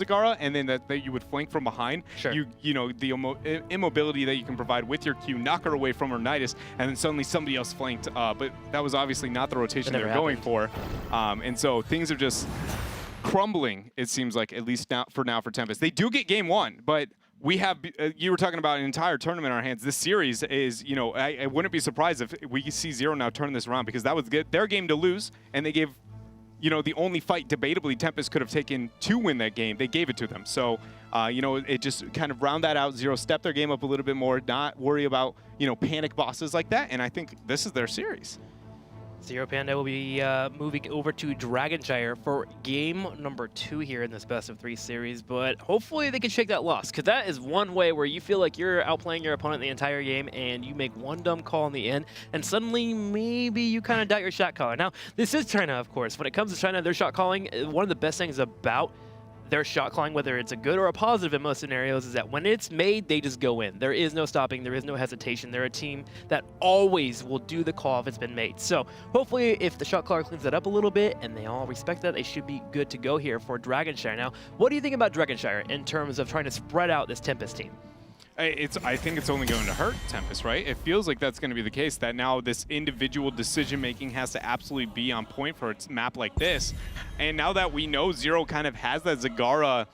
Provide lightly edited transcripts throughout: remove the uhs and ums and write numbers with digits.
Zagara, and then that you would flank from behind. Sure. You know, the immobility that you can provide with your Q, knock her away from her Nidus, and then suddenly somebody else flanked. But that was obviously not the rotation they were going for. And so things are just crumbling, it seems like, at least now for Tempest. They do get game one, but we have, you were talking about an entire tournament in our hands. This series is, you know, I wouldn't be surprised if we see Zero now turn this around, because that was their game to lose, and they gave, you know, the only fight debatably Tempest could have taken to win that game. They gave it to them. So, you know, it just kind of round that out. Zero step their game up a little bit more, not worry about, you know, panic bosses like that, and I think this is their series. Zero Panda will be moving over to Dragonshire for game number 2 here in this best-of-3 series, but hopefully they can shake that loss, because that is one way where you feel like you're outplaying your opponent the entire game and you make one dumb call in the end, and suddenly maybe you kind of doubt your shot calling. Now, this is China, of course. When it comes to China, their shot calling, one of the best things about their shot calling, whether it's a good or a positive in most scenarios, is that when it's made, they just go in. There is no stopping. There is no hesitation. They're a team that always will do the call if it's been made. So hopefully if the shot caller cleans that up a little bit and they all respect that, they should be good to go here for Dragonshire. Now, what do you think about Dragonshire in terms of trying to spread out this Tempest team? I think it's only going to hurt Tempest, right? It feels like that's going to be the case, that now this individual decision-making has to absolutely be on point for its map like this. And now that we know Zero kind of has that Zagara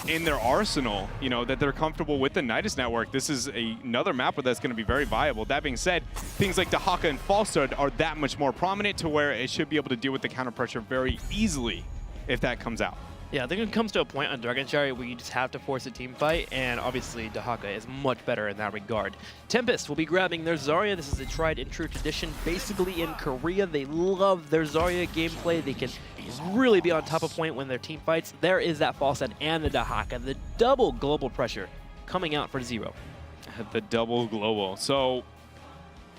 in their arsenal, you know, that they're comfortable with the Nidus network, this is another map where that's going to be very viable. That being said, things like Dahaka and Falstad are that much more prominent to where it should be able to deal with the counter pressure very easily if that comes out. Yeah, I think it comes to a point on Dragonshire where you just have to force a team fight, and obviously Dahaka is much better in that regard. Tempest will be grabbing their Zarya. This is a tried and true tradition. Basically in Korea, they love their Zarya gameplay. They can really be on top of point when their team fights. There is that Falstad and the Dahaka, the double global pressure coming out for Zero. The double global. So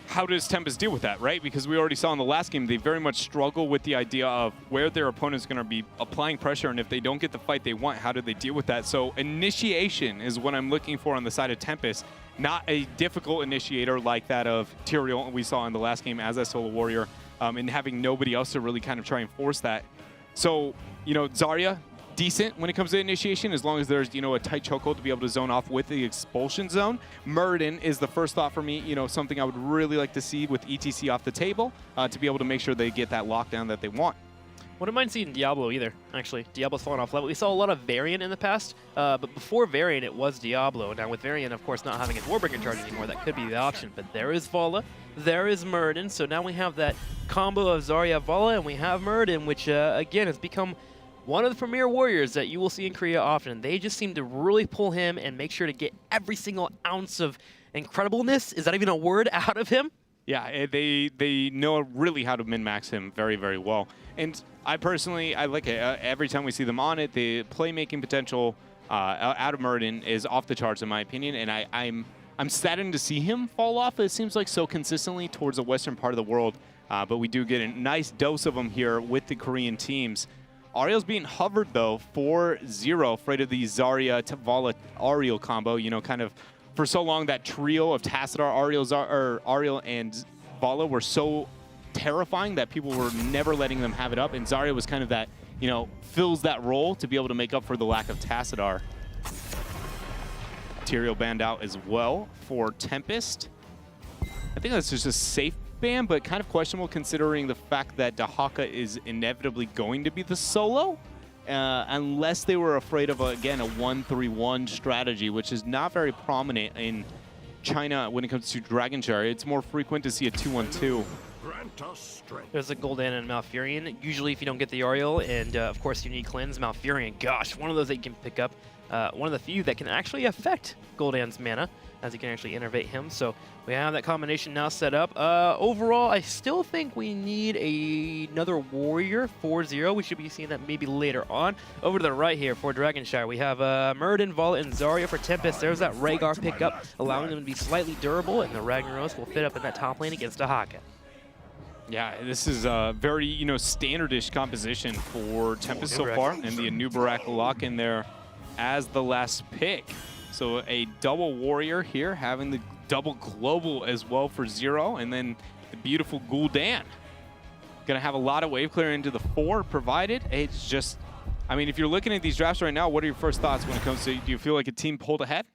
how does Tempest deal with that, right? Because we already saw in the last game, they very much struggle with the idea of where their opponent's going to be applying pressure, and if they don't get the fight they want, how do they deal with that? So initiation is what I'm looking for on the side of Tempest, not a difficult initiator like that of Tyrael we saw in the last game as a solo warrior, and having nobody else to really kind of try and force that. So, you know, Zarya, decent when it comes to initiation, as long as there's, you know, a tight chokehold to be able to zone off with the expulsion zone. Muradin is the first thought for me, you know, something I would really like to see with ETC off the table to be able to make sure they get that lockdown that they want. Wouldn't mind seeing Diablo either, actually. Diablo's fallen off level. We saw a lot of Varian in the past, but before Varian, it was Diablo. Now with Varian, of course, not having his Warbreaker charge anymore, that could be the option. But there is Vala, there is Muradin, so now we have that combo of Zarya, Vala, and we have Muradin, which, again, has become one of the premier warriors that you will see in Korea often. They just seem to really pull him and make sure to get every single ounce of incredibleness, is that even a word, out of him? Yeah, they know really how to min-max him very, very well. And I personally, I like it. Every time we see them on it, the playmaking potential out of Muradin is off the charts in my opinion, and I'm saddened to see him fall off, it seems like, so consistently towards the western part of the world. But we do get a nice dose of him here with the Korean teams. Ariel's being hovered, though, for Zero, afraid of the Zarya to Vala Ariel combo. You know, kind of for so long, that trio of Tassadar, Ariel, and Vala were so terrifying that people were never letting them have it up. And Zarya was kind of that, you know, fills that role to be able to make up for the lack of Tassadar. Tyrael banned out as well for Tempest. I think that's just a safe ban, but kind of questionable considering the fact that Dahaka is inevitably going to be the solo, unless they were afraid of, again, a 1-3-1 strategy, which is not very prominent in China when it comes to Dragonshire. It's more frequent to see a 2-1-2. There's a Gul'dan and Malfurion. Usually if you don't get the Ariel, and of course you need Cleanse, Malfurion, gosh, one of those that you can pick up. One of the few that can actually affect Gul'dan's mana, as you can actually innervate him. So we have that combination now set up. Overall, I still think we need another warrior for Zero. We should be seeing that maybe later on. Over to the right here for Dragonshire, we have Muradin, Vala, and Zarya for Tempest. There's that Rhaegar pickup, allowing them to be slightly durable, and the Ragnaros will fit up in that top lane against Dahaka. Yeah, this is a very, you know, standardish composition for Tempest so far, and the Anubarak lock in there as the last pick. So a double warrior here, having the double global as well for Zero, and then the beautiful Gul'dan. Gonna have a lot of wave clear into the 4 provided. It's just I mean, if you're looking at these drafts right now, what are your first thoughts when it comes to, do you feel like a team pulled ahead?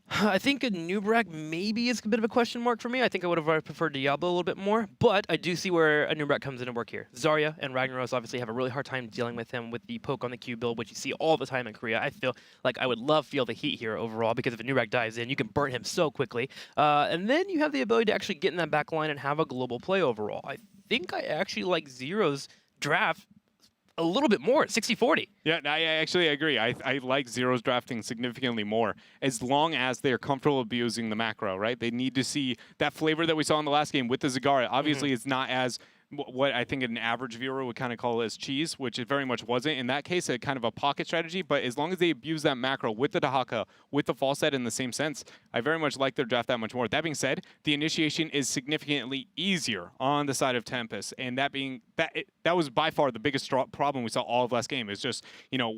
I think a Nubrak maybe is a bit of a question mark for me. I think I would have preferred Diablo a little bit more, but I do see where a Nubrak comes in and work here. Zarya and Ragnaros obviously have a really hard time dealing with him with the poke on the Q build, which you see all the time in Korea. I feel like I would feel the heat here overall, because if a Nubrak dives in, you can burn him so quickly. And then you have the ability to actually get in that back line and have a global play overall. I think I actually like Zero's draft a little bit more at 60-40. Yeah, I actually agree. I like Zero's drafting significantly more, as long as they're comfortable abusing the macro, right? They need to see that flavor that we saw in the last game with the Zagara. Obviously, it's not as what I think an average viewer would kind of call as cheese, which it very much wasn't. In that case, a kind of a pocket strategy, but as long as they abuse that macro with the Dahaka, with the fall set in the same sense, I very much like their draft that much more. That being said, the initiation is significantly easier on the side of Tempest, and that was by far the biggest problem we saw all of last game, is just,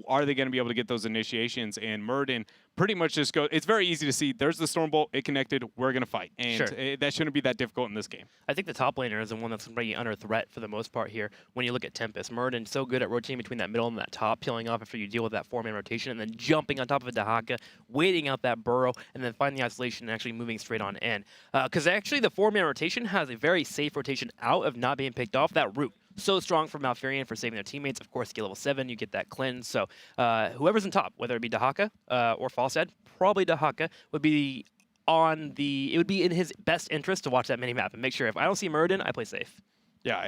are they going to be able to get those initiations? And Murden pretty much just go. It's very easy to see. There's the Stormbolt. It connected. We're going to fight. And that shouldn't be that difficult in this game. I think the top laner is the one that's really under threat for the most part here when you look at Tempest. Murden so good at rotating between that middle and that top, peeling off after you deal with that 4-man rotation, and then jumping on top of a Dahaka, waiting out that burrow, and then finding the isolation and actually moving straight on in. Because actually the 4-man rotation has a very safe rotation out of not being picked off. That root so strong for Malfurion for saving their teammates. Of course, get level 7, you get that cleanse. So whoever's in top, whether it be Dahaka or Falstad, probably Dahaka would be it would be in his best interest to watch that mini map and make sure if I don't see Murden, I play safe. Yeah,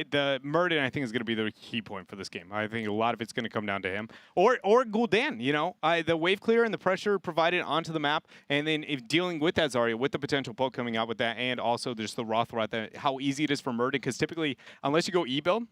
the Murden, I think, is going to be the key point for this game. I think a lot of it's going to come down to him. Or Gul'dan, the wave clear and the pressure provided onto the map, and then if dealing with that Zarya, with the potential poke coming out with that, and also just the Raw threat, how easy it is for Murden, because typically, unless you go E-build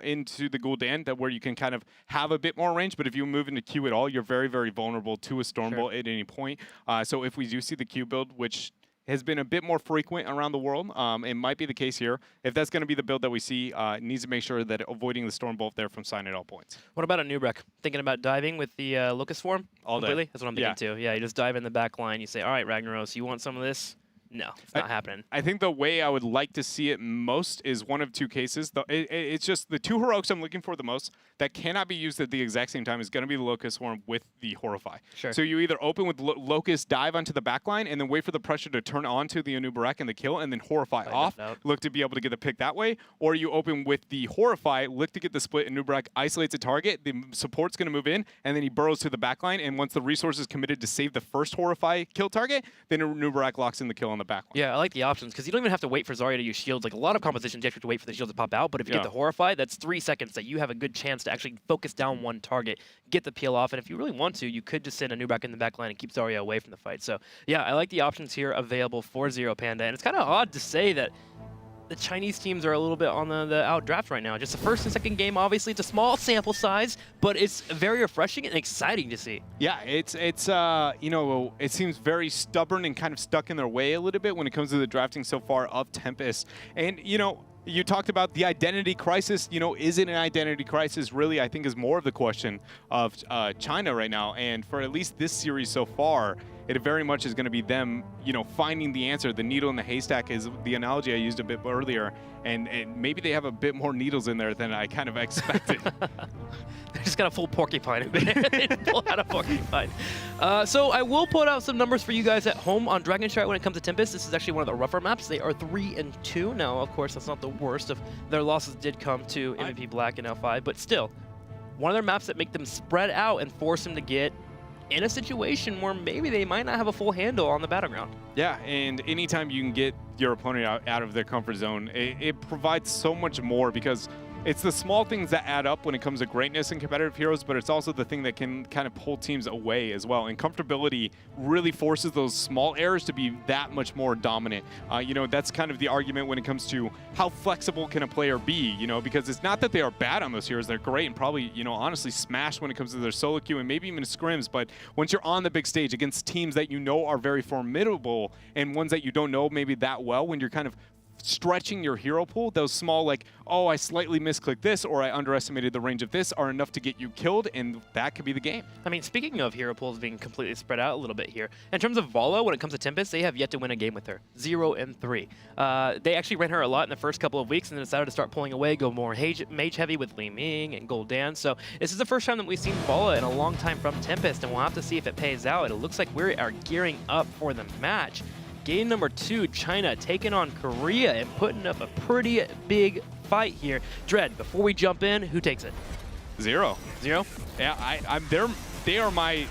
into the Gul'dan, where you can kind of have a bit more range, but if you move into Q at all, you're very, very vulnerable to a Stormbolt at any point. So if we do see the Q build, which has been a bit more frequent around the world. It might be the case here. If that's going to be the build that we see, it needs to make sure that avoiding the Stormbolt there from sign at all points. What about a Nubrak? Thinking about diving with the Locust form? All completely? Day. That's what I'm thinking too. Yeah, you just dive in the back line. You say, all right, Ragnaros, you want some of this? No, it's not happening. I think the way I would like to see it most is one of two cases. It's just the two heroics I'm looking for the most that cannot be used at the exact same time is going to be the Locust Swarm with the Horrify. Sure. So you either open with Locust, dive onto the backline, and then wait for the pressure to turn onto the Anubarak and the kill, and then Horrify off, look to be able to get the pick that way. Or you open with the Horrify, look to get the split, Anubarak isolates a target, the support's going to move in, and then he burrows to the backline, and once the resource is committed to save the first Horrify kill target, then Anubarak locks in the kill on the backline. Yeah, I like the options, because you don't even have to wait for Zarya to use shields. Like a lot of compositions, you have to wait for the shields to pop out, but if you get the Horrify, that's 3 seconds that you have a good chance to actually focus down one target, get the peel off, and if you really want to, you could just send Anubarak in the back line and keep Zarya away from the fight. So yeah, I like the options here available for Zero Panda, and it's kind of odd to say that the Chinese teams are a little bit on the outdraft right now. Just the first and second game, obviously, it's a small sample size, but it's very refreshing and exciting to see. Yeah, it's it seems very stubborn and kind of stuck in their way a little bit when it comes to the drafting so far of Tempest. And, you talked about the identity crisis. Is it an identity crisis? Really, I think is more of the question of China right now. And for at least this series so far, it very much is going to be them, finding the answer. The needle in the haystack is the analogy I used a bit earlier, and maybe they have a bit more needles in there than I kind of expected. They just got a full porcupine in there. They pull out a porcupine. So I will put out some numbers for you guys at home on Dragonshire when it comes to Tempest. This is actually one of the rougher maps. They are 3-2. Now, of course, that's not the worst. Of their losses did come to MVP Black and L5, but still, one of their maps that make them spread out and force them to get in a situation where maybe they might not have a full handle on the battleground. Yeah, and anytime you can get your opponent out of their comfort zone, it provides so much more, because it's the small things that add up when it comes to greatness in competitive heroes, but it's also the thing that can kind of pull teams away as well. And comfortability really forces those small errors to be that much more dominant. That's kind of the argument when it comes to how flexible can a player be, because it's not that they are bad on those heroes. They're great and probably, honestly smash when it comes to their solo queue and maybe even scrims. But once you're on the big stage against teams that are very formidable and ones that you don't know maybe that well, when you're kind of stretching your hero pool, those small like, oh, I slightly misclicked this or I underestimated the range of this are enough to get you killed, and that could be the game. I mean, speaking of hero pools being completely spread out a little bit here, in terms of Volo, when it comes to Tempest, they have yet to win a game with her. 0-3. They actually ran her a lot in the first couple of weeks and then decided to start pulling away, go more mage heavy with Li Ming and Gul'dan. So this is the first time that we've seen Volo in a long time from Tempest, and we'll have to see if it pays out. It looks like we are gearing up for the match. Game number 2, China taking on Korea and putting up a pretty big fight here. Dread, before we jump in, who takes it? Zero. Zero? Yeah, they are my,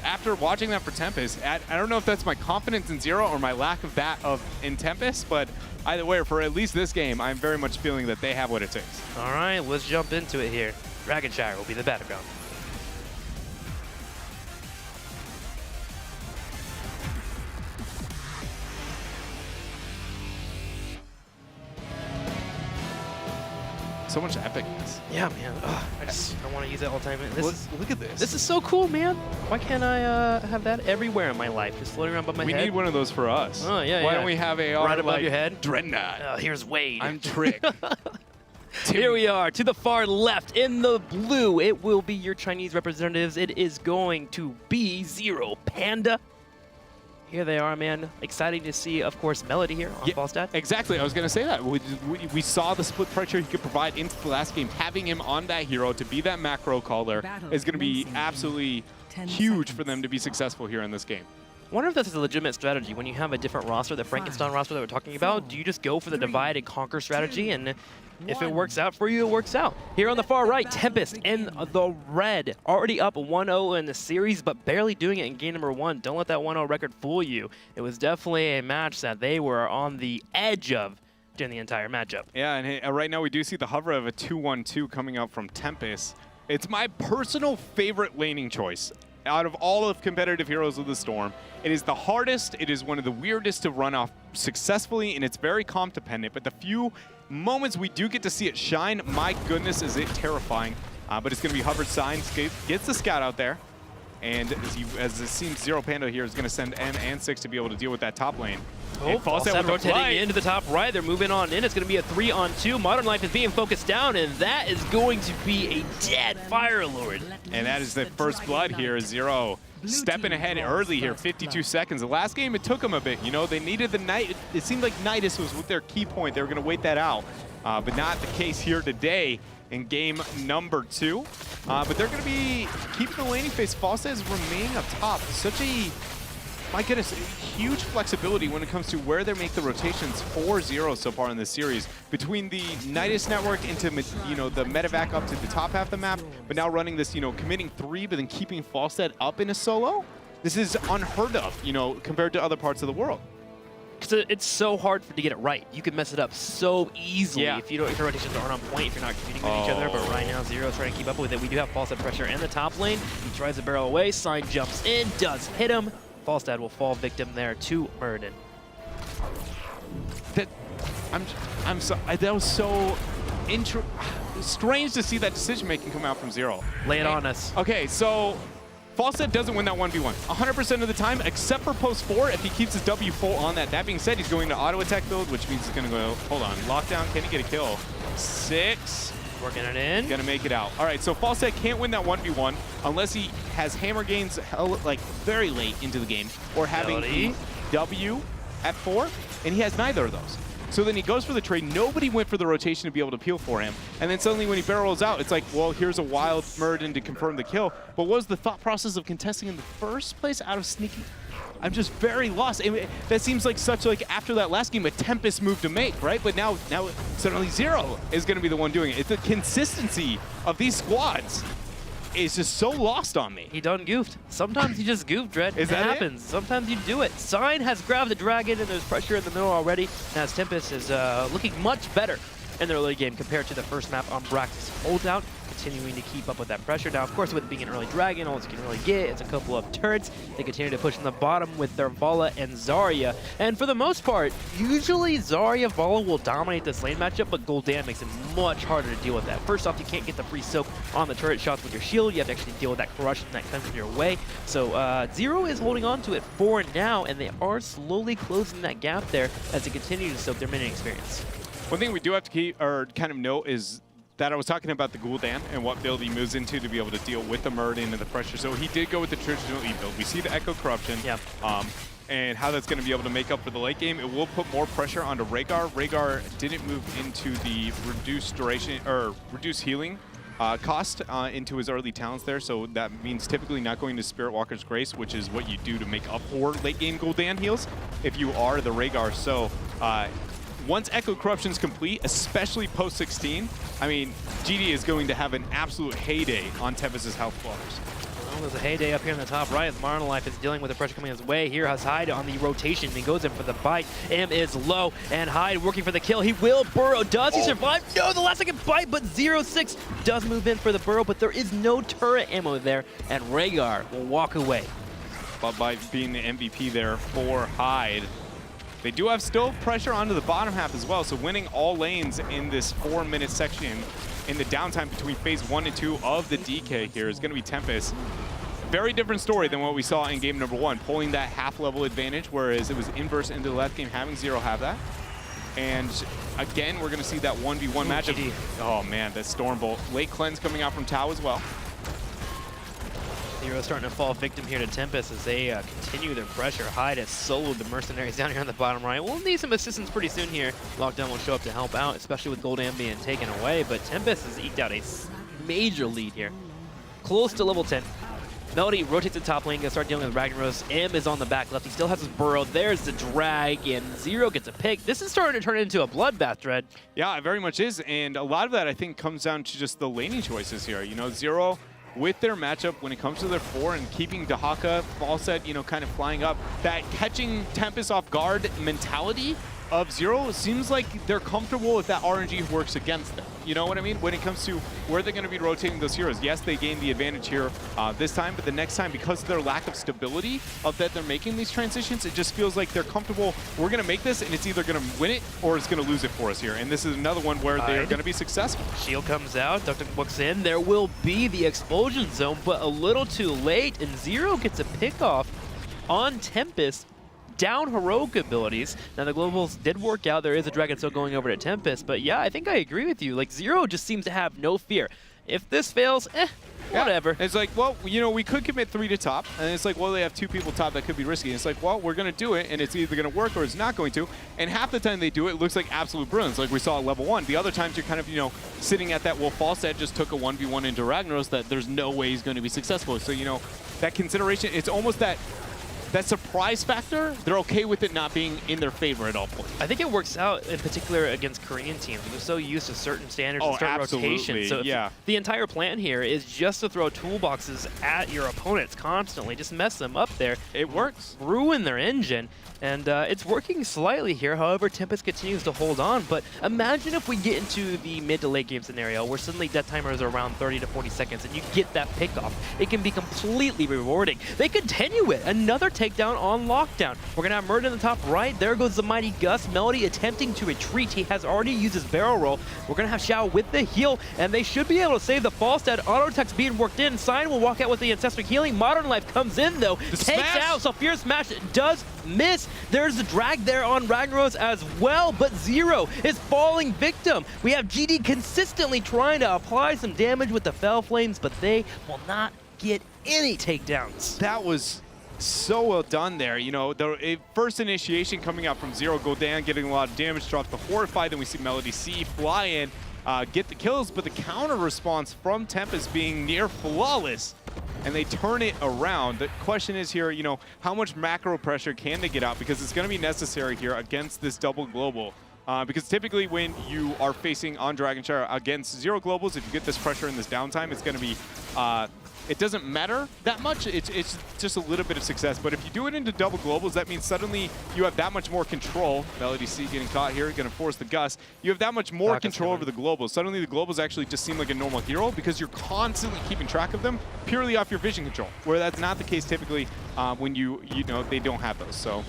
after watching that for Tempest, I don't know if that's my confidence in Zero or my lack of that in Tempest, but either way, for at least this game, I'm very much feeling that they have what it takes. All right, let's jump into it here. Dragonshire will be the battleground. So much epicness. Yeah, man. Ugh, I want to use it all the time. Look at this. This is so cool, man. Why can't I have that everywhere in my life? Just floating around above my head. We need one of those for us. Oh, yeah, Why don't we have a right above your head? Dreadnought. Here's Wade. I'm Trick. Here we are, to the far left in the blue. It will be your Chinese representatives. It is going to be Zero Panda. Here they are, man. Exciting to see, of course, Melody here on Falstad. Exactly. I was going to say that. We saw the split pressure he could provide into the last game. Having him on that hero to be that macro caller is going to be absolutely huge for them to be successful here in this game. I wonder if this is a legitimate strategy. When you have a different roster, the Frankenstein roster that we're talking about, do you just go for the divide and conquer strategy? And if it works out for you, it works out. Here on the far right, Tempest in the red. Already up 1-0 in the series, but barely doing it in game number 1. Don't let that 1-0 record fool you. It was definitely a match that they were on the edge of during the entire matchup. Yeah, and right now we do see the hover of a 2-1-2 coming out from Tempest. It's my personal favorite laning choice. Out of all of competitive Heroes of the Storm, it is the hardest, it is one of the weirdest to run off successfully, and it's very comp dependent, but the few moments we do get to see it shine, my goodness, is it terrifying. But it's going to be hovered signs, gets the scout out there, and as it seems, Zero Panda here is going to send M and 6 to be able to deal with that top lane. Oh, Falstad rotating into the top right. They're moving on in. It's going to be a 3-on-2. Modern Life is being focused down, and that is going to be a dead Fire Lord. And that is the first blood here. Zero stepping ahead early here, 52 seconds. The last game, it took them a bit. You know, they needed the Night. It seemed like Nidus was their key point. They were going to wait that out, but not the case here today in game number 2. But they're going to be keeping the laning phase. Falstad is remaining up top. Such a, my goodness, huge flexibility when it comes to where they make the rotations for Zero so far in this series. Between the Nidus network into, you know, the medevac up to the top half of the map, but now running this, you know, committing 3, but then keeping Falstad up in a solo. This is unheard of, you know, compared to other parts of the world. Because it's so hard to get it right. You can mess it up so easily if you don't, if your rotations aren't on point, if you're not competing with each other. But right now, Zero's trying to keep up with it. We do have Falstad pressure in the top lane. He tries to barrel away. Sign jumps in, does hit him. Falstad will fall victim there to Muradin. That was so strange to see that decision making come out from Zero. Lay it on us. Okay, so Falstad doesn't win that 1v1 100% of the time, except for post 4 if he keeps his W full on that. That being said, he's going to auto attack build, which means he's going to go, hold on, lockdown. Can he get a kill? 6. Working it in. Gonna make it out. All right, so Falstad can't win that 1v1 unless he has hammer gains like very late into the game or having the W at 4, and he has neither of those. So then he goes for the trade. Nobody went for the rotation to be able to peel for him. And then suddenly when he barrels out, it's like, well, here's a wild Muradin to confirm the kill. But what was the thought process of contesting in the first place out of sneaky? I'm just very lost. I mean, that seems like such like after that last game, a Tempest move to make, right? But now suddenly Zero is going to be the one doing it. It's the consistency of these squads is just so lost on me. He done goofed. Sometimes you just goof, Dread. Is that happens. Sometimes you do it. Sign has grabbed the dragon, and there's pressure in the middle already. As Tempest is looking much better in the early game compared to the first map on Braxis. Hold out, continuing to keep up with that pressure. Now, of course, with it being an early Dragon, all you can really get is a couple of turrets. They continue to push in the bottom with their Vala and Zarya. And for the most part, usually Zarya Vala will dominate this lane matchup, but Gul'dan makes it much harder to deal with that. First off, you can't get the free soak on the turret shots with your shield. You have to actually deal with that corruption that comes in your way. So Zero is holding on to it for now, and they are slowly closing that gap there as they continue to soak their minion experience. One thing we do have to keep, or kind of note, is that I was talking about the Gul'dan and what build he moves into to be able to deal with the Murden and the pressure. So he did go with the traditional E build. We see the Echo Corruption. Yeah. And how that's going to be able to make up for the late game. It will put more pressure onto Rhaegar. Rhaegar didn't move into the reduced duration or reduced healing cost into his early talents there, so that means typically not going to Spirit Walker's Grace, which is what you do to make up for late game Gul'dan heals if you are the Rhaegar. So once Echo Corruption's complete, especially post 16, I mean, GD is going to have an absolute heyday on Tempest's health bars. Well, there's a heyday up here in the top right as Marnolife is dealing with the pressure coming his way. Here has Hyde on the rotation. He goes in for the bite. M is low, and Hyde working for the kill. He will burrow. Does he survive? No, the last second bite, but 0-6 does move in for the burrow, but there is no turret ammo there, and Rhaegar will walk away. But by being the MVP there for Hyde, they do have still pressure onto the bottom half as well, so winning all lanes in this 4-minute section in the downtime between phase 1 and 2 of the DK here is going to be Tempest. Very different story than what we saw in game number 1, pulling that half-level advantage, whereas it was inverse into the last game, having Zero have that. And again, we're going to see that 1v1 matchup. GD. Oh man, that Stormbolt. Late cleanse coming out from Tau as well. Zero starting to fall victim here to Tempest as they continue their pressure. Hyde has soloed the mercenaries down here on the bottom right. We'll need some assistance pretty soon here. Lockdown will show up to help out, especially with Gul'dan being taken away, but Tempest has eked out a major lead here. Close to level 10. Melody rotates the top lane, gonna start dealing with Ragnaros. M is on the back left. He still has his burrow. There's the drag, and Zero gets a pick. This is starting to turn into a bloodbath, Dread. Yeah, it very much is, and a lot of that I think comes down to just the laning choices here. You know, Zero with their matchup when it comes to their 4 and keeping Dahaka, Falset, you know, kind of flying up, that catching Tempest off guard mentality of Zero seems like they're comfortable if that RNG works against them. You know what I mean? When it comes to where they're going to be rotating those heroes. Yes, they gained the advantage here this time, but the next time, because of their lack of stability of that they're making these transitions, it just feels like they're comfortable. We're going to make this, and it's either going to win it or it's going to lose it for us here. And this is another one where they are going to be successful. Shield comes out, Dr. books in. There will be the explosion zone, but a little too late, and Zero gets a pick off on Tempest. Down heroic abilities. Now the globals did work out. There is a dragon still going over to Tempest, but yeah, I think I agree with you. Like Zero just seems to have no fear. If this fails, whatever. Yeah. It's like, well, you know, we could commit 3 to top, and it's like, well, they have 2 people top that could be risky. And it's like, well, we're going to do it, and it's either going to work or it's not going to. And half the time they do it, it looks like absolute brilliance, like we saw at level 1. The other times you're kind of, you know, sitting at that, well, Falset just took a 1v1 into Ragnaros that there's no way he's going to be successful. So, you know, that consideration, it's almost that surprise factor, they're okay with it not being in their favor at all points. I think it works out in particular against Korean teams. They're so used to certain standards and certain rotations. So yeah, the entire plan here is just to throw toolboxes at your opponents constantly, just mess them up there. It works. Ruin their engine. And it's working slightly here. However, Tempest continues to hold on. But imagine if we get into the mid to late game scenario where suddenly death timers are around 30 to 40 seconds and you get that pick off. It can be completely rewarding. They continue it. Another takedown on lockdown. We're going to have Murder in the top right. There goes the mighty Gus. Melody attempting to retreat. He has already used his barrel roll. We're going to have Xiao with the heal. And they should be able to save the fall stat. Auto attacks being worked in. Sign will walk out with the Ancestral Healing. Modern Life comes in though. Takes out. So Fierce Smash does miss. There's the drag there on Ragnaros as well, but Zero is falling victim. We have GD consistently trying to apply some damage with the Fell Flames, but they will not get any takedowns. That was so well done there. You know, the first initiation coming out from Zero, Gul'dan getting a lot of damage, drops the Horrify, then we see Melody C fly in, get the kills, but the counter response from Tempest being near flawless. And they turn it around. The question is here, you know, how much macro pressure can they get out? Because it's going to be necessary here against this double global. Because typically when you are facing on Dragonshire against 0 globals, if you get this pressure in this downtime, it's going to be it doesn't matter that much. It's just a little bit of success. But if you do it into double globals, that means suddenly you have that much more control. Melody C getting caught here, going to force the Gus. You have that much more control over the globals. Suddenly the globals actually just seem like a normal hero because you're constantly keeping track of them purely off your vision control, where that's not the case typically when you know they don't have those. So.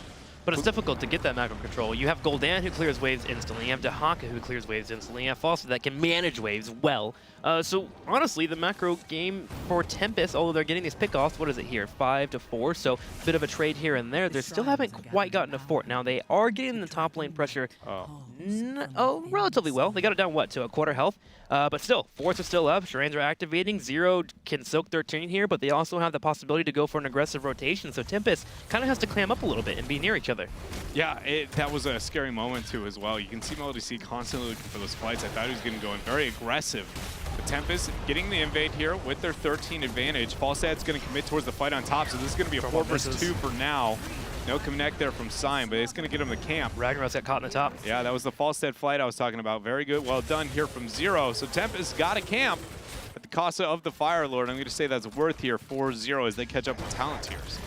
But it's difficult to get that macro control. You have Gul'dan who clears waves instantly. You have Dehaka who clears waves instantly. You have Foster that can manage waves well. So honestly, the macro game for Tempest, although they're getting these pickoffs, what is it here? 5-4. So a bit of a trade here and there. They still haven't quite gotten a fort. Now they are getting the top lane pressure relatively well. They got it down, what, to a quarter health? But still, forts are still up. Shrines are activating. Zero can soak 13 here, but they also have the possibility to go for an aggressive rotation. So Tempest kind of has to clam up a little bit and be near each other. Yeah, that was a scary moment too as well. You can see Melody C constantly looking for those fights. I thought he was going to go in very aggressive. The Tempest getting the invade here with their 13 advantage. Falstad's going to commit towards the fight on top, so this is going to be a 4 versus 2 for now. No connect there from Sign, but it's going to get him the camp. Ragnarok's got caught in the top. Yeah, that was the Falstad flight I was talking about. Very good. Well done here from Zero. So Tempest got a camp at the cost of the Fire Lord. I'm going to say that's worth here for Zero as they catch up with talent tiers.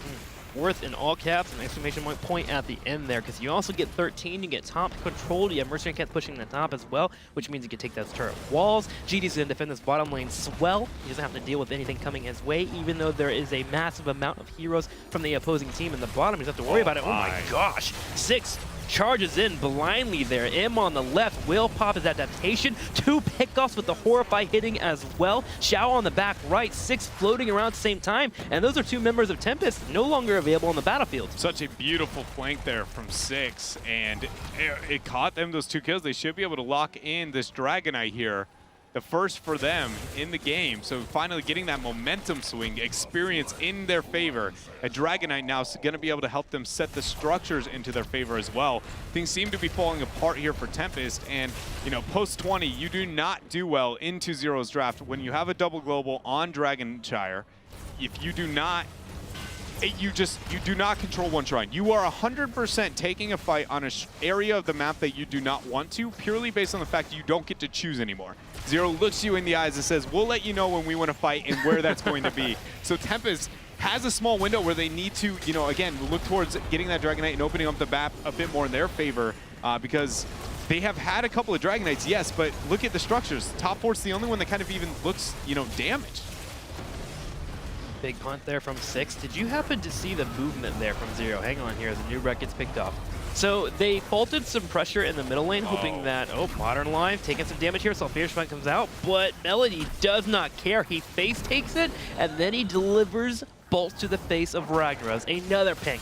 Worth in all caps, an exclamation point at the end there, because you also get 13, you get top control, you have Mercenary Cat pushing the top as well, which means you can take those turret walls. GD's going to defend this bottom lane swell. He doesn't have to deal with anything coming his way, even though there is a massive amount of heroes from the opposing team in the bottom. He doesn't have to worry about it. Oh my gosh. 6 charges in blindly there. M on the left will pop his adaptation. 2 pickoffs with the Horrify hitting as well. Xiao on the back right. 6 floating around at the same time. And those are 2 members of Tempest no longer available on the battlefield. Such a beautiful flank there from 6. And it caught them those 2 kills. They should be able to lock in this Dragonite here. The first for them in the game. So finally getting that momentum swing experience in their favor. A Dragonite now is going to be able to help them set the structures into their favor as well. Things seem to be falling apart here for Tempest. And, you know, post 20, you do not do well into Zero's draft when you have a double global on Dragonshire. If you do not you do not control one shrine. You are 100% taking a fight on an area of the map that you do not want to, purely based on the fact that you don't get to choose anymore. Zero looks you in the eyes and says, we'll let you know when we want to fight and where that's going to be. So Tempest has a small window where they need to, you know, again, look towards getting that Dragonite and opening up the map a bit more in their favor because they have had a couple of Dragonites, yes, but look at the structures. Top fort's the only one that kind of even looks, you know, damaged. Big punt there from 6. Did you happen to see the movement there from Zero? Hang on here as the new wreck gets picked off. So they faulted some pressure in the middle lane, hoping that, Modern Life taking some damage here, Sulfurious Fight comes out, but Melody does not care. He face takes it, and then he delivers bolts to the face of Ragnaros. Another ping.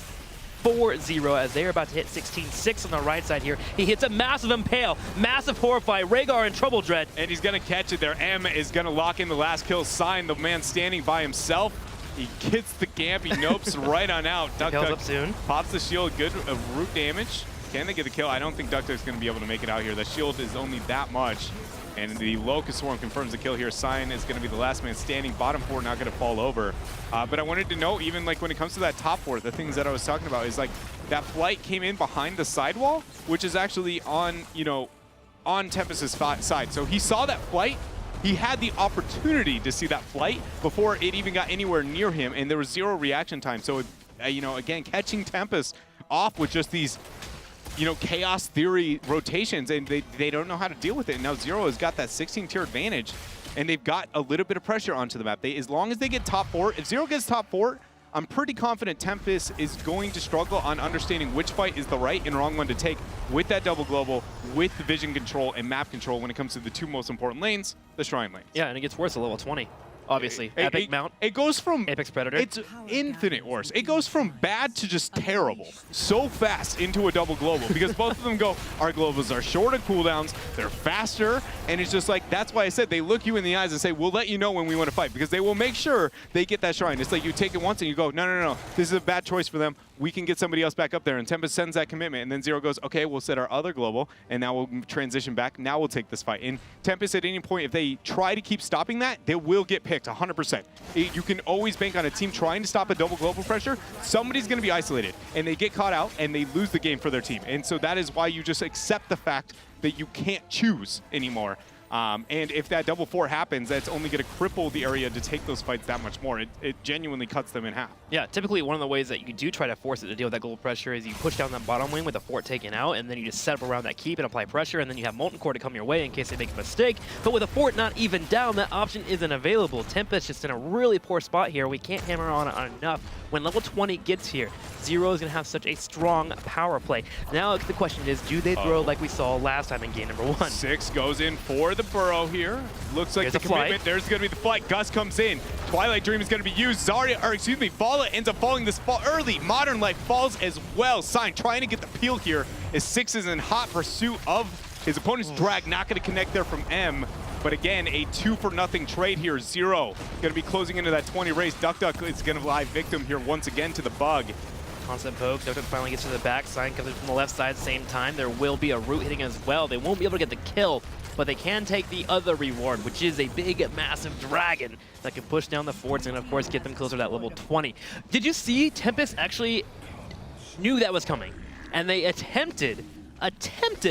4-0 as they're about to hit 16-6 on the right side here. He hits a massive Impale, massive Horrify, Rhaegar in trouble, Dread. And he's going to catch it there. M is going to lock in the last kill. Sign, the man standing by himself. He gets the gamp, he nopes right on out. Duck up soon. Pops the shield, good root damage. Can they get the kill? I don't think Duck is going to be able to make it out here. The shield is only that much. And the Locust Swarm confirms the kill here. Sign is going to be the last man standing. Bottom 4 not going to fall over. But I wanted to know, even like when it comes to that top 4, the things that I was talking about is like that flight came in behind the sidewall, which is actually on, you know, on Tempest's side. So he saw that flight. He had the opportunity to see that flight before it even got anywhere near him, and there was 0 reaction time. So, you know, again, catching Tempest off with just these, you know, chaos theory rotations, and they don't know how to deal with it. And now Zero has got that 16-tier advantage, and they've got a little bit of pressure onto the map. As long as they get top 4, if Zero gets top 4, I'm pretty confident Tempest is going to struggle on understanding which fight is the right and wrong one to take with that double global, with the vision control and map control when it comes to the 2 most important lanes, the Shrine lanes. Yeah, and it gets worse at level 20. Obviously, Epic Mount. It goes from Apex Predator. It's infinite worse. It goes from bad to just terrible so fast into a double global because both of them go, our globals are shorter cooldowns, they're faster, and it's just like, that's why I said they look you in the eyes and say, we'll let you know when we want to fight, because they will make sure they get that shrine. It's like you take it once and you go, no, this is a bad choice for them. We can get somebody else back up there. And Tempest sends that commitment, and then Zero goes, okay, we'll set our other global, and now we'll transition back. Now we'll take this fight. And Tempest, at any point, if they try to keep stopping that, they will get picked 100%. You can always bank on a team trying to stop a double global pressure. Somebody's going to be isolated, and they get caught out, and they lose the game for their team. And so that is why you just accept the fact that you can't choose anymore. And if that double 4 happens, that's only going to cripple the area to take those fights that much more. It genuinely cuts them in half. Yeah, typically one of the ways that you do try to force it to deal with that gold pressure is you push down that bottom lane with the fort taken out, and then you just set up around that keep and apply pressure, and then you have Molten Core to come your way in case they make a mistake. But with a fort not even down, that option isn't available. Tempest just in a really poor spot here. We can't hammer on it enough. When level 20 gets here, Zero is going to have such a strong power play. Now the question is, do they throw like we saw last time in game number 1? 6 goes in for the burrow here. Looks like the commitment. There's going to be the flight. Gus comes in. Twilight Dream is going to be used. Vala ends up falling this fall early. Modern Life falls as well. Sign trying to get the peel here as 6 is in hot pursuit of his opponent's drag. Not going to connect there from M. But again, a 2-for-0 trade here. Zero going to be closing into that 20 race. Duck is going to lie victim here once again to the bug. Constant poke. Duck finally gets to the back. Sign comes in from the left side at the same time. There will be a root hitting as well. They won't be able to get the kill, but they can take the other reward, which is a big, massive dragon that can push down the forts and, of course, get them closer to that level 20. Did you see Tempest actually knew that was coming, and they attempted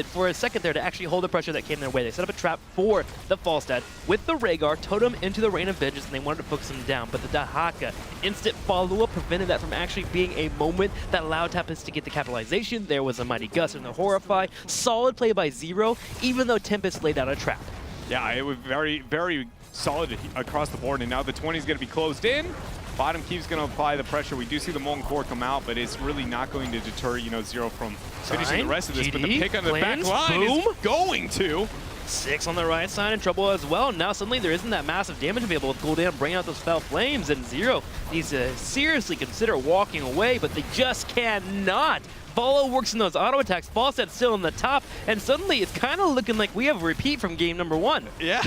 for a second there to actually hold the pressure that came their way. They set up a trap for the Falstad with the Rhaegar, totem into the Rain of Vengeance, and they wanted to focus him down. But the Dahaka instant follow-up prevented that from actually being a moment that allowed Tempest to get the capitalization. There was a Mighty Gust and the Horrify. Solid play by Zero, even though Tempest laid out a trap. Yeah, it was very, very solid across the board, and now the 20 is going to be closed in. Bottom keeps going to apply the pressure. We do see the Molten Core come out, but it's really not going to deter, Zero from finishing the rest of this. But the pick on the back line is going to. 6 on the right side in trouble as well. Now suddenly there isn't that massive damage available with Gul'dan bringing out those foul flames, and Zero needs to seriously consider walking away, but they just cannot. Volo works in those auto attacks. Falstad's still in the top, and suddenly it's kind of looking like we have a repeat from game number 1. Yeah,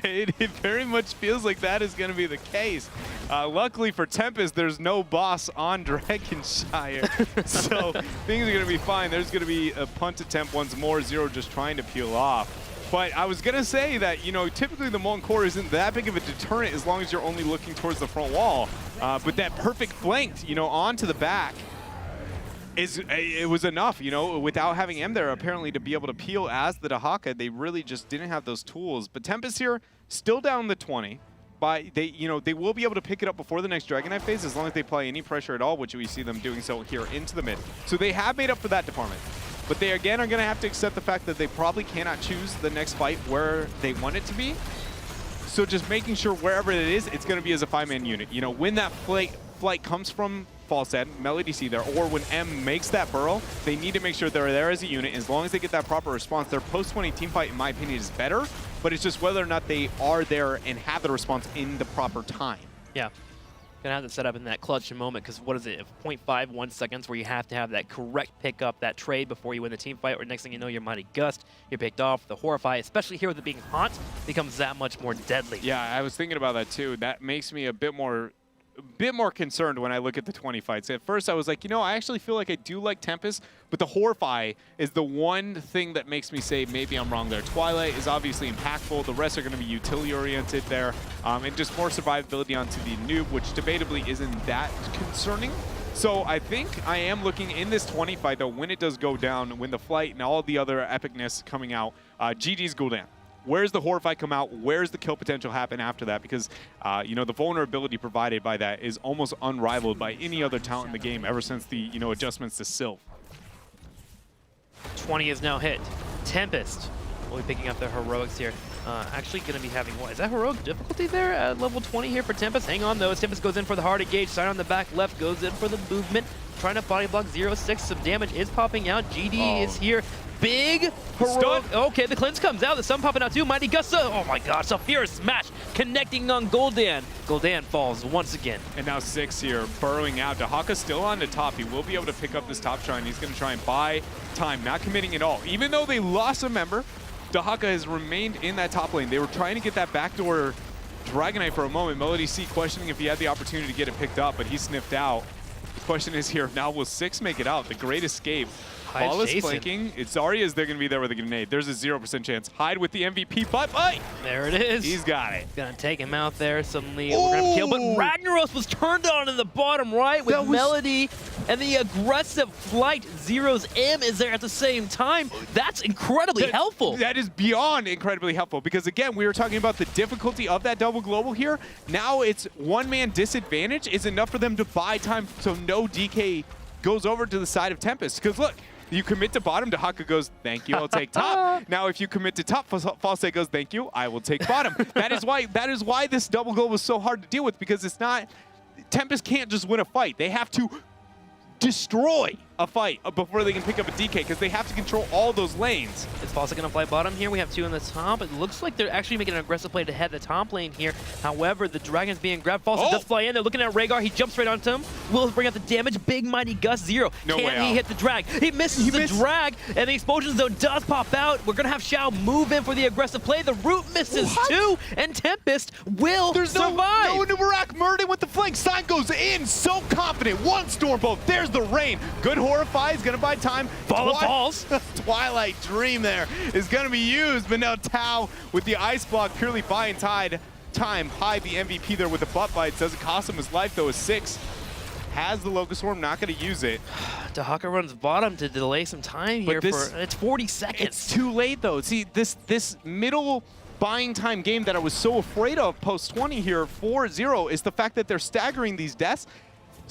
it very much feels like that is going to be the case. Luckily for Tempest, there's no boss on Dragonshire, so things are going to be fine. There's going to be a punt attempt once more. Zero just trying to peel off. But I was going to say that, typically the Molten Core isn't that big of a deterrent as long as you're only looking towards the front wall. But that perfect flanked, onto the back, it was enough, without having M there apparently to be able to peel as the Dahaka. They really just didn't have those tools. But Tempest here, still down the 20. They will be able to pick it up before the next Dragon Knight phase as long as they apply any pressure at all, which we see them doing so here into the mid. So they have made up for that department. But they, again, are going to have to accept the fact that they probably cannot choose the next fight where they want it to be. So just making sure wherever it is, it's going to be as a 5-man unit. When that flight comes from Falstad, Melody C there, or when M makes that burrow, they need to make sure they're there as a unit. As long as they get that proper response, their post-20 team fight, in my opinion, is better. But it's just whether or not they are there and have the response in the proper time. Yeah. Gonna have to set up in that clutch moment, because what is it, 0.51 seconds where you have to have that correct pickup, that trade before you win the team fight, or next thing you know, your Mighty Gust, you're picked off. The Horrify, especially here with it being hot, becomes that much more deadly. Yeah, I was thinking about that too. That makes me a bit more concerned when I look at the 20 fights. At first I was like, I actually feel like I do like Tempest, but the Horrify is the one thing that makes me say maybe I'm wrong there. Twilight is obviously impactful. The rest are going to be utility oriented there, and just more survivability onto the noob, which debatably isn't that concerning. So I think I am looking in this 20 fight though, when it does go down, when the flight and all the other epicness coming out, GG's Gul'dan. Where's the Horrify come out? Where's the kill potential happen after that? Because, the vulnerability provided by that is almost unrivaled by any other talent in the game ever since the, adjustments to Sylph. 20 is now hit. Tempest will be picking up their heroics here. Actually going to be having, what, is that heroic difficulty there at level 20 here for Tempest? Hang on, though, as Tempest goes in for the hard engage. Sign on the back left goes in for the movement. Trying to body block 0-6. Some damage is popping out. GD is here. Big heroic. Okay, the cleanse comes out. The sun popping out too. Mighty Gust. Oh my gosh, Saphira smash connecting on Gul'dan. Gul'dan falls once again. And now 6 here, burrowing out. Dahaka's still on the top. He will be able to pick up this top shrine. He's going to try and buy time, not committing at all. Even though they lost a member, Dahaka has remained in that top lane. They were trying to get that backdoor Dragon Knight for a moment. Melody C questioning if he had the opportunity to get it picked up, but he sniffed out. The question is here, now will 6 make it out? The great escape. Ball is flanking. It's Zarya's they're going to be there with a grenade. There's a 0% chance. Hyde with the MVP, but there it is. He's got it. Gonna take him out there. Suddenly we're gonna kill, but Ragnaros was turned on in the bottom right with Melody and the aggressive flight Zero's M is there at the same time. That's incredibly helpful. That is beyond incredibly helpful because, again, we were talking about the difficulty of that double global here. Now it's one-man disadvantage is enough for them to buy time so no DK goes over to the side of Tempest. Because, look, you commit to bottom, Dahaka goes, thank you, I'll take top. Now if you commit to top, False goes, thank you, I will take bottom. That is why this double global was so hard to deal with, because it's not, Tempest can't just win a fight. They have to destroy a fight before they can pick up a DK, because they have to control all those lanes. Is Falsa going to play bottom here? We have two in the top. It looks like they're actually making an aggressive play to head the top lane here. However, the Dragon's being grabbed. Falsa does fly in. They're looking at Rhaegar. He jumps right onto him. Will bring out the damage. Big Mighty Gust. Zero. Can he hit the drag? He misses the drag, and the explosion zone does pop out. We're going to have Xiao move in for the aggressive play. The root misses too, and Tempest will survive. No Nubarak. Murden with the flank. Sign goes in. So confident. One storm bolt. There's the rain. Good Horrify is going to buy time. Falls. Twilight Dream there is going to be used, but now Tao with the ice block purely buying time. Hyde, the MVP there with the butt bites. Doesn't cost him his life though. 6 has the Locust Swarm, not going to use it. Dahaka runs bottom to delay some time here. It's 40 seconds. It's too late though. See, this middle buying time game that I was so afraid of post 20 here, 4-0, is the fact that they're staggering these deaths.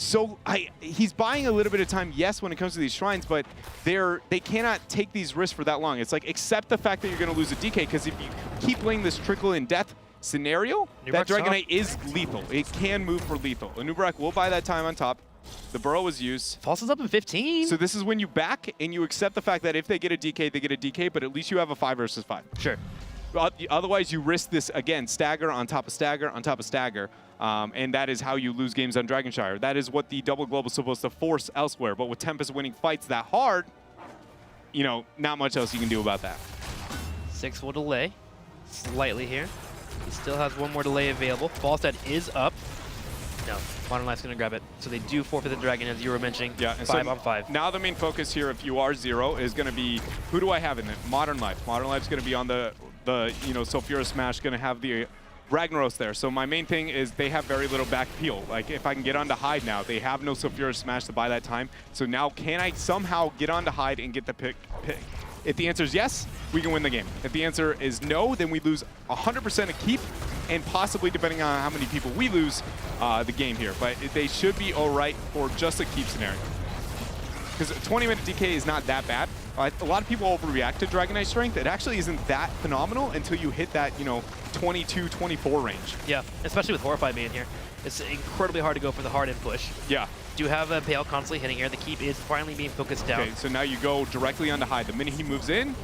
So he's buying a little bit of time, yes, when it comes to these shrines, but they cannot take these risks for that long. It's like, accept the fact that you're going to lose a DK, because if you keep playing this trickle in death scenario, that Dragonite is lethal. It can move for lethal. Nubarak will buy that time on top. The burrow was used. Falsa's up in 15. So this is when you back and you accept the fact that if they get a DK, they get a DK, but at least you have a 5 versus 5. Sure. Otherwise, you risk this, again, stagger on top of stagger on top of stagger. And that is how you lose games on Dragonshire. That is what the double global is supposed to force elsewhere. But with Tempest winning fights that hard, you know, not much else you can do about that. 6 will delay slightly here. He still has one more delay available. Falstad is up. No, Modern Life's going to grab it. So they do forfeit the Dragon, as you were mentioning. Yeah, 5 on 5. Now the main focus here, if you are Zero, is going to be, who do I have in it? Modern Life. Modern Life's going to be on the Sulfura Smash, going to have the Ragnaros there. So my main thing is they have very little back peel. Like, if I can get onto Hyde now, they have no Sulfura Smash to buy that time. So now can I somehow get onto Hyde and get the pick? If the answer is yes, we can win the game. If the answer is no, then we lose 100% a keep, and possibly, depending on how many people we lose, the game here. But they should be all right for just a keep scenario. Because a 20-minute DK is not that bad. A lot of people overreact to Dragonite strength. It actually isn't that phenomenal until you hit that, 22, 24 range. Yeah, especially with Horrify being here. It's incredibly hard to go for the hard in push. Yeah. Do have a Pale constantly hitting here. The keep is finally being focused down. Okay, so now you go directly onto Hyde. The minute he moves in,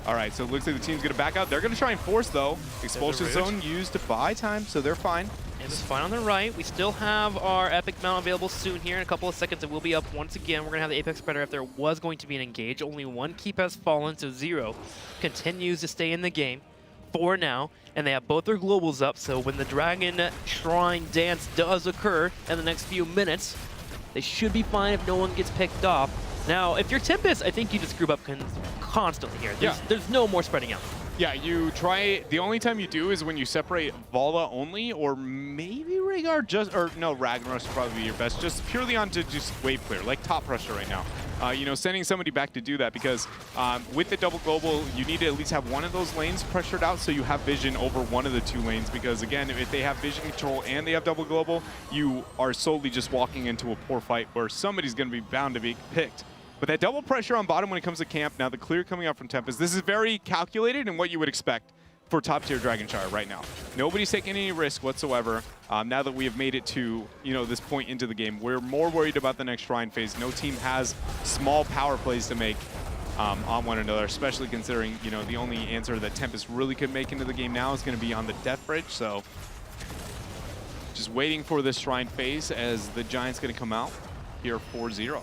all right, so it looks like the team's going to back out. They're going to try and force, though. Expulsion zone used to buy time, so they're fine. And it's fine on the right. We still have our Epic Mount available soon here. In a couple of seconds, it will be up once again. We're going to have the Apex Predator if there was going to be an engage. Only one keep has fallen, so Zero continues to stay in the game for now. And they have both their globals up, so when the Dragon Shrine dance does occur in the next few minutes, they should be fine if no one gets picked off. Now, if you're Tempest, I think you just group up constantly here. There's no more spreading out. Yeah, you try. The only time you do is when you separate Vala only, or maybe Rhaegar no, Ragnaros would probably be your best. Just purely onto just wave clear, like top pressure right now. Sending somebody back to do that, because with the double global, you need to at least have one of those lanes pressured out so you have vision over one of the 2 lanes, because again, if they have vision control and they have double global, you are solely just walking into a poor fight where somebody's going to be bound to be picked. But that double pressure on bottom when it comes to camp, now the clear coming out from Tempest, this is very calculated and what you would expect for top-tier Dragonshire right now. Nobody's taking any risk whatsoever. Now that we have made it to this point into the game, we're more worried about the next Shrine phase. No team has small power plays to make on one another, especially considering the only answer that Tempest really could make into the game now is going to be on the Death Bridge. So just waiting for this Shrine phase as the Giant's going to come out here 4-0.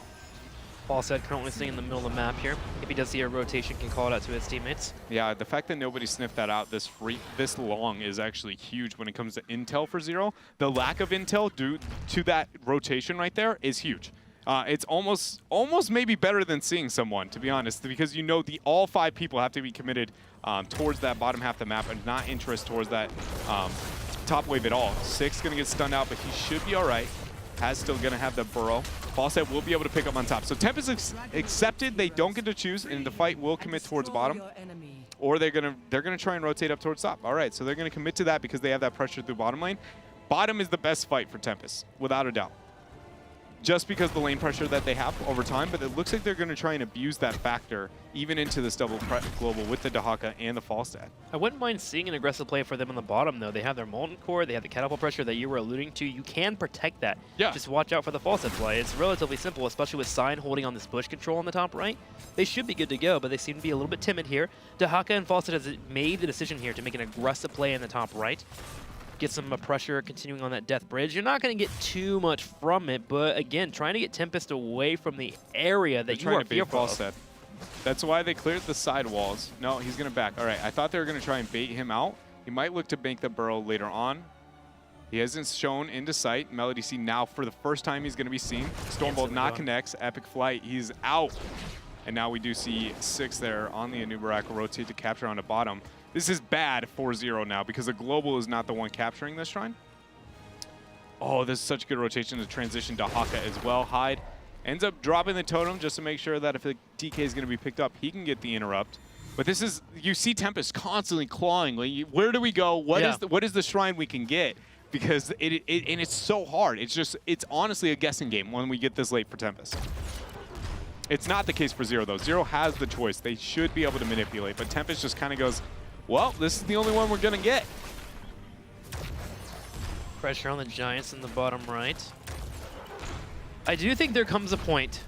Falstad currently sitting in the middle of the map here. If he does see a rotation, can call it out to his teammates. Yeah, the fact that nobody sniffed that out this long is actually huge when it comes to intel for Zero. The lack of intel due to that rotation right there is huge. It's almost maybe better than seeing someone, to be honest, because all 5 people have to be committed towards that bottom half of the map and not interest towards that top wave at all. 6 going to get stunned out, but he should be all right. Has still going to have the burrow. Falstad will be able to pick up on top. So Tempest accepted they don't get to choose, and the fight will commit towards bottom, or they're gonna try and rotate up towards top. All right, so they're gonna commit to that because they have that pressure through bottom lane. Bottom is the best fight for Tempest, without a doubt. Just because the lane pressure that they have over time, but it looks like they're going to try and abuse that factor even into this double global with the Dahaka and the Falstad. I wouldn't mind seeing an aggressive play for them on the bottom, though. They have their Molten Core, they have the catapult pressure that you were alluding to. You can protect that. Yeah. Just watch out for the Falstad play. It's relatively simple, especially with Sign holding on this bush control on the top right. They should be good to go, but they seem to be a little bit timid here. Dahaka and Falstad has made the decision here to make an aggressive play in the top right. Get some pressure continuing on that Death Bridge. You're not going to get too much from it, but again, trying to get Tempest away from the area that you are fearful of. That's why they cleared the side walls. No, he's going to back. All right, I thought they were going to try and bait him out. He might look to bank the burrow later on. He hasn't shown into sight. Melody C now, for the first time, he's going to be seen. Stormbolt not connects. Epic Flight, he's out. And now we do see 6 there on the Anubarak rotate to capture on the bottom. This is bad 4-0 now because the global is not the one capturing this shrine. Oh, this is such good rotation to transition to Haka as well. Hyde ends up dropping the totem just to make sure that if the DK is going to be picked up, he can get the interrupt. But this is, you see Tempest constantly clawing. Like, where do we go? What is the shrine we can get? Because and it's so hard. It's honestly a guessing game when we get this late for Tempest. It's not the case for Zero, though. Zero has the choice. They should be able to manipulate, but Tempest just kind of goes, well, this is the only one we're going to get. Pressure on the Giants in the bottom right. I do think there comes a point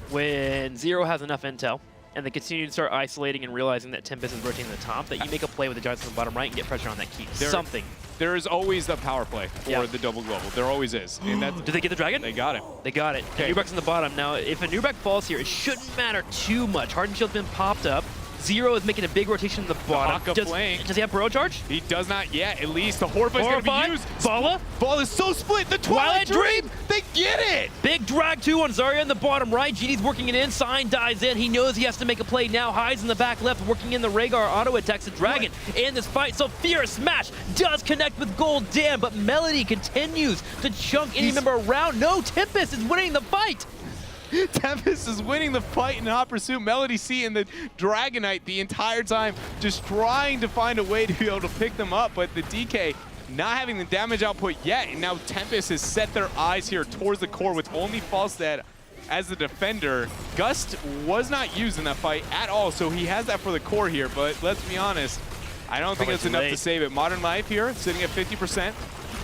when Zero has enough intel and they continue to start isolating and realizing that Tempest is rotating the top, that you make a play with the Giants in the bottom right and get pressure on that keep. Something. There is always the power play for the double global. There always is. And that's, did they get the dragon? They got it. They got it. Okay. Anubarak's in the bottom. Now, if Anubarak falls here, it shouldn't matter too much. Hardened Shield's been popped up. Zero is making a big rotation in the bottom. Does he have Burrow Charge? He does not yet. At least the Horrify is going to be used. Bala? Ball is so split. The Twilight Dream. They get it. Big drag 2 on Zarya in the bottom right. GD's working it in. Sign dies in. He knows he has to make a play now. Hides in the back left, working in the Rhaegar auto attacks the dragon in this fight. So Fierce Smash does connect with Gold Dam, but Melody continues to chunk any member around. No, Tempest is winning the fight. Tempest is winning the fight in hot pursuit. Melody C and the Dragonite the entire time just trying to find a way to be able to pick them up, but the DK not having the damage output yet, and now Tempest has set their eyes here towards the core with only Falstad as the defender. Gust was not used in that fight at all, so he has that for the core here, but let's be honest, I don't think it's enough to save it. Modern Life here, sitting at 50%.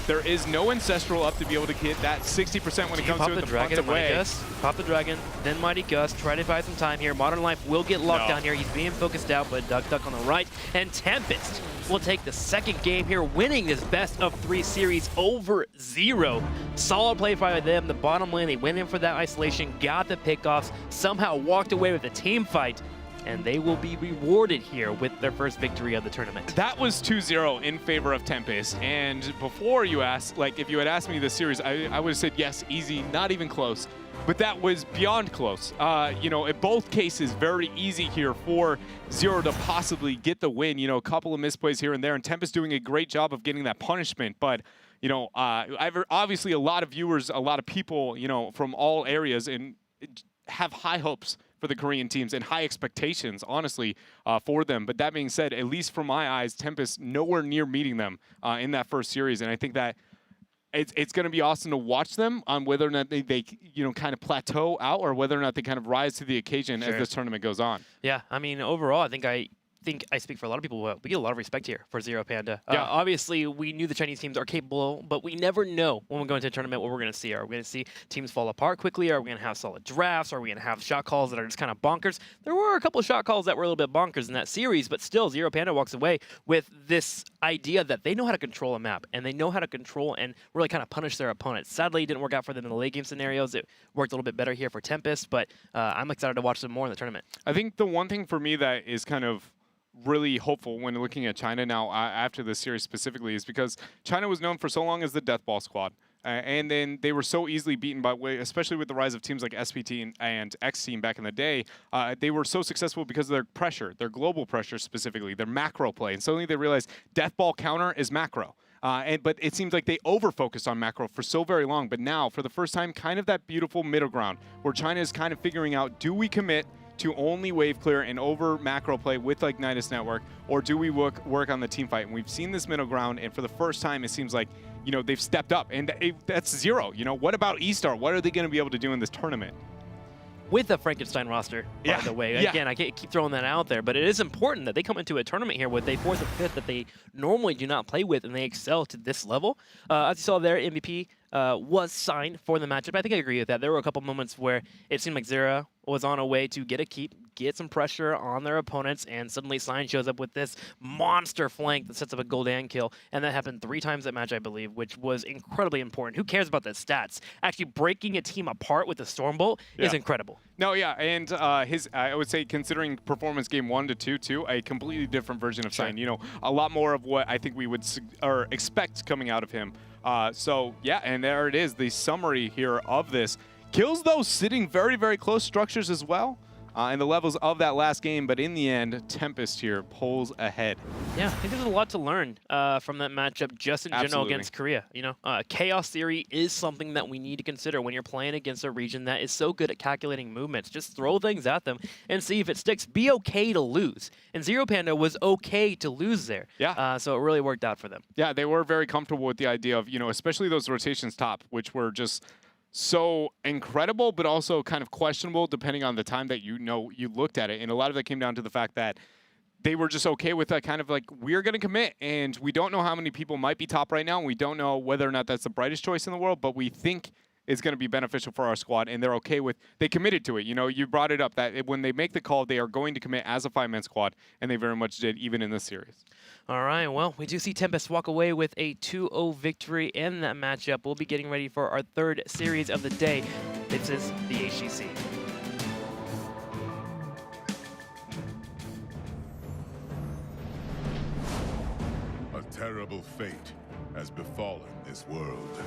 There is no Ancestral up to be able to get that 60% when it comes to the dragon away. Pop the dragon, then Mighty Gust. Try to buy some time here. Modern Life will get locked down here. He's being focused out, but Duck on the right. And Tempest will take the second game here, winning this best of 3 series over Zero. Solid play by them. The bottom lane, they went in for that isolation, got the pickoffs, somehow walked away with a team fight. And they will be rewarded here with their first victory of the tournament. That was 2-0 in favor of Tempest. And before you asked, like if you had asked me this series, I would have said yes, easy, not even close. But that was beyond close. You know, in both cases, very easy here for Zero to possibly get the win. You know, a couple of misplays here and there, and Tempest doing a great job of getting that punishment. But you know, obviously a lot of viewers, a lot of people, you know, from all areas and have high hopes for the Korean teams and high expectations, honestly, for them. But that being said, at least from my eyes, Tempest nowhere near meeting them in that first series. And I think that it's going to be awesome to watch them on whether or not they you know, kind of plateau out or whether or not they kind of rise to the occasion as this tournament goes on. Yeah, I mean, overall, I think I speak for a lot of people. We get a lot of respect here for Zero Panda. Obviously, we knew the Chinese teams are capable, but we never know when we go into a tournament what we're going to see. Are we going to see teams fall apart quickly? Are we going to have solid drafts? Are we going to have shot calls that are just kind of bonkers? There were a couple of shot calls that were a little bit bonkers in that series, but still, Zero Panda walks away with this idea that they know how to control a map, and they know how to control and really kind of punish their opponents. Sadly, it didn't work out for them in the late game scenarios. It worked a little bit better here for Tempest, but I'm excited to watch them more in the tournament. I think the one thing for me that is kind of really hopeful when looking at China now after this series specifically is because China was known for so long as the Death Ball squad. And then they were so easily beaten by, especially with the rise of teams like SPT and X Team back in the day, they were so successful because of their pressure, their global pressure specifically, their macro play. And suddenly they realized Death Ball counter is macro. But it seems like they over-focused on macro for so very long. But now, for the first time, kind of that beautiful middle ground where China is kind of figuring out, do we commit to only wave clear and over macro play with like Nidus Network, or do we work on the team fight? And we've seen this middle ground, and for the first time, it seems like, you know, they've stepped up, and that's Zero. You know, what about E-Star? What are they going to be able to do in this tournament? With a Frankenstein roster, by the way. Again, I can't keep throwing that out there, but it is important that they come into a tournament here with a 4th and 5th that they normally do not play with, and they excel to this level. As you saw there, MVP was signed for the matchup. I think I agree with that. There were a couple moments where it seemed like Zero was on a way to get a keep, get some pressure on their opponents, and suddenly Sign shows up with this monster flank that sets up a Gul'dan kill, and that happened 3 times that match, I believe, which was incredibly important. Who cares about the stats? Actually breaking a team apart with the Stormbolt is incredible. No, yeah, and I would say, considering performance game 1 to 2 too, a completely different version of Sign. You know, a lot more of what I think we would expect coming out of him. So yeah, and there it is, the summary here of this. Kills, though, sitting very, very close structures as well. In the levels of that last game, but in the end, Tempest here pulls ahead. Yeah, I think there's a lot to learn from that matchup just in general against Korea. You know, chaos theory is something that we need to consider when you're playing against a region that is so good at calculating movements. Just throw things at them and see if it sticks. Be okay to lose. And Zero Panda was okay to lose there. Yeah. So it really worked out for them. Yeah, they were very comfortable with the idea of, you know, especially those rotations top, which were just so incredible, but also kind of questionable depending on the time that you looked at it. And a lot of that came down to the fact that they were just okay with that kind of like, we're going to commit, and we don't know how many people might be top right now, and we don't know whether or not that's the brightest choice in the world, but we think it's going to be beneficial for our squad, and they're okay with, they committed to it. You know, you brought it up that when they make the call, they are going to commit as a 5-man squad, and they very much did, even in this series. All right, well, we do see Tempest walk away with a 2-0 victory in that matchup. We'll be getting ready for our 3rd series of the day. This is the HGC. A terrible fate has befallen this world.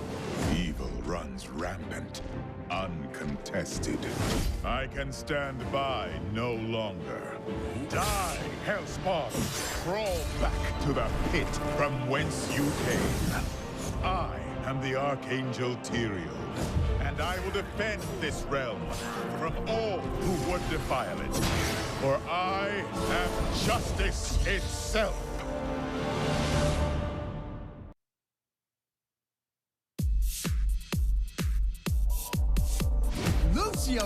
Evil runs rampant, uncontested. I can stand by no longer. Die, Hellspawn! Crawl back to the pit from whence you came. I am the Archangel Tyrael, and I will defend this realm from all who would defile it. For I am justice itself.